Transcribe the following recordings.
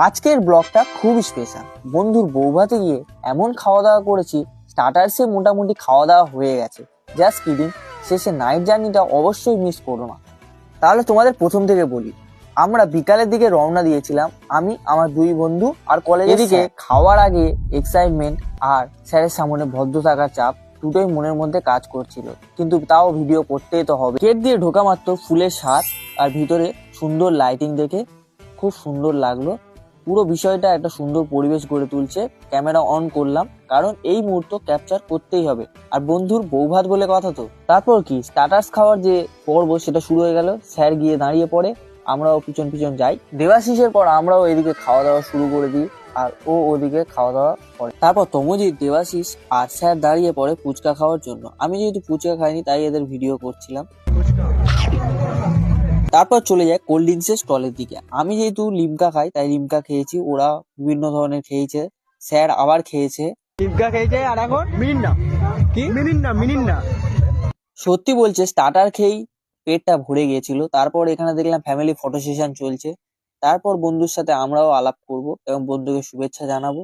আজকের ব্লগটা খুব স্পেশাল। বন্ধুর বৌভাতে গিয়ে এমন খাওয়া দাওয়া করেছি, স্টার্টার্সে মোটামুটি খাওয়া দাওয়া হয়ে গেছে। জাস্ট কিডিং, শেষে নাইট জার্নিটা অবশ্যই মিস করো না। তাহলে তোমাদের প্রথম থেকে বলি, আমরা বিকালের দিকে রওনা দিয়েছিলাম, আমি, আমার দুই বন্ধু আর কলেজের দিকে। খাওয়ার আগে এক্সাইটমেন্ট আর স্যারের সামনে ভদ্র থাকার চাপ দুটোই মনের মধ্যে কাজ করছিল, কিন্তু তাও ভিডিও করতেই তো হবে। গেট দিয়ে ঢোকা মাত্র ফুলের স্বাদ আর ভিতরে সুন্দর লাইটিং দেখে খুব সুন্দর লাগলো। পুরো বিষয়টা একটা সুন্দর পরিবেশ গড়ে তুলছে। ক্যামেরা অন করলাম, কারণ এই মুহূর্ত ক্যাপচার করতেই হবে। আর বন্ধুর বৌভাত বলে কথা তো। তারপর কি স্টার্টার্স খাওয়ার যে পর্ব সেটা শুরু হয়ে গেল। স্যার গিয়ে দাঁড়িয়ে পড়ে, আমরাও পিছন পিছন যাই। দেবাশিসের পর আমরাও এদিকে খাওয়া দাওয়া শুরু করে দিই, আর ও ওদিকে খাওয়া দাওয়া করে। তারপর তমজিৎ, দেবাশিস আর স্যার দাঁড়িয়ে পড়ে ফুচকা খাওয়ার জন্য। আমি যেহেতু ফুচকা খাইনি তাই এদের ভিডিও করছিলাম। তারপর চলে যায় কোল্ড ড্রিঙ্কসের স্টলের দিকে। আমি যেহেতু লিমকা খাই তাই লিমকা খেয়েছি, ওরা বিভিন্ন ধরনের খেয়েছে, স্যার আবার খেয়েছে। লিমকা খেয়েছে আর এখন মিরিন্ডা। কি মিরিন্ডা। সত্যি বলছে, স্টার্টার খেয়েই পেটটা ভরে গিয়েছিল। তারপর এখানে দেখলাম ফ্যামিলি ফটো সেশন চলছে। তারপর বন্ধুর সাথে আমরাও আলাপ করব এবং বন্ধুকে শুভেচ্ছা জানাবো।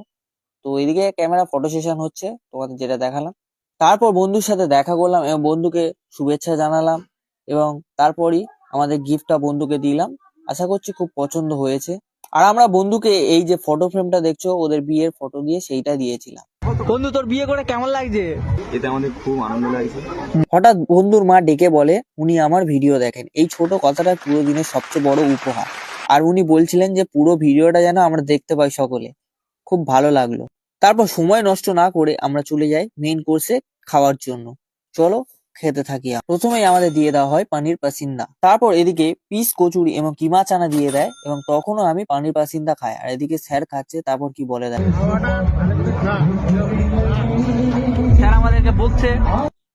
তো এদিকে ক্যামেরা ফটো সেশন হচ্ছে, তোমাদের যেটা দেখালাম। তারপর বন্ধুর সাথে দেখা করলাম এবং বন্ধুকে শুভেচ্ছা জানালাম, এবং তারপরই আমাদের গিফটটা বন্ধুকে দিলাম। আশা করছি খুব পছন্দ হয়েছে। আর আমরা বন্ধুকে এই যে ফটো ফ্রেমটা দেখছো, ওদের বিয়ের ফটো দিয়ে সেইটা দিয়েছিলাম। বন্ধু, তোর বিয়ে করে কেমন লাগছে? এতে আমাদের খুব আনন্দ লাগছে। হঠাৎ বন্ধুর মা ডেকে বলে উনি আমার ভিডিও দেখেন। এই ছোট কথাটা পুরো দিনের সবচেয়ে বড় উপহার। আর উনি বলছিলেন যে পুরো ভিডিওটা যেন আমরা দেখতে পাই সকলে। খুব ভালো লাগলো। তারপর সময় নষ্ট না করে আমরা চলে যাই মেইন কোর্সে খাওয়ার জন্য। চলো খেতে থাকি। প্রথমেই আমাদের দিয়ে দেওয়া হয় পানির পাসিন্দা। তারপর এদিকে পিস কচুরি এবং কিমা চানা দিয়ে দেয়, এবং তখনও আমি পানির পাসিন্দা খাই। আর এদিকে স্যার খাচ্ছে। তারপর কি বলে দেয়, স্যার আমাদেরকে বলছে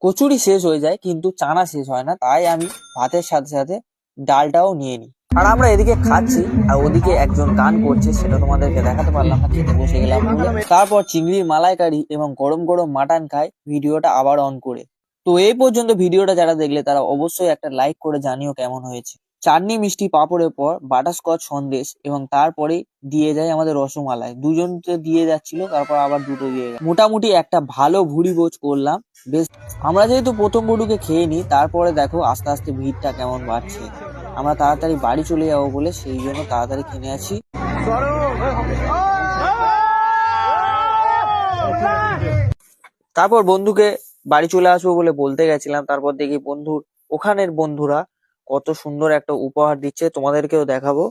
কচুরি শেষ হয়ে যায় কিন্তু চানা শেষ হয় না, তাই আমি ভাতের সাথে সাথে ডালটাও নিয়ে নিই। আর আমরা এদিকে খাচ্ছি আর ওদিকে একজন গান করছে, সেটা তোমাদেরকে দেখাতে পারলাম না, খেতে বসে গেলাম। তারপর চিংড়ির মালাইকারি এবং গরম গরম মাটন খাই ভিডিওটা আবার অন করে। তো এই পর্যন্ত ভিডিওটা যারা দেখলে তারা অবশ্যই একটা লাইক করে জানিও কেমন হয়েছে। চাটনি, মিষ্টি, পাঁপড়ের পর বাটারস্কচ সন্দেশ, এবং তারপরে দিয়ে যায় আমাদের রসমালাই। দুজনকে দিয়ে যাচ্ছিল, তারপর আবার দুটো দিয়ে গেল। মোটামুটি একটা ভালো ভুড়ি ভোজ করলাম। বেশ, আমরা যেহেতু প্রথম বড়ুকে খেয়ে নিই, তারপরে দেখো আস্তে আস্তে ভিড়টা কেমন বাড়ছে। আমরা তাড়াতাড়ি বাড়ি চলে যাবো বলে সেই জন্য তাড়াতাড়ি কিনে আছি। তারপর বন্ধুকে বাড়ি চলে আসবো বলে বলতে গেছিলাম, তারপর দেখি বন্ধুর ওখানের বন্ধুরা কত সুন্দর একটা উপহার দিচ্ছে, তোমাদেরকেও দেখাবো।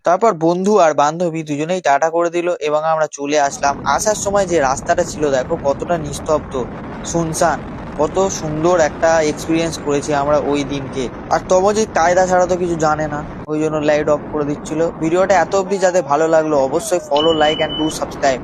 তারপর বন্ধু আর বান্ধবী দুজনেই টাটা করে দিল এবং আমরা চলে আসলাম। আসার সময় যে রাস্তাটা ছিল দেখো কতটা নিস্তব্ধ, শুনশান। কত সুন্দর একটা এক্সপিরিয়েন্স করেছি আমরা ওই দিনকে। আর তমজিৎ কায়দা ছাড়া তো কিছু জানে না, ওই জন্য লাইট অফ করে দিচ্ছিল। ভিডিওটা এত অবধি যাদের ভালো লাগলো অবশ্যই follow, like and do subscribe.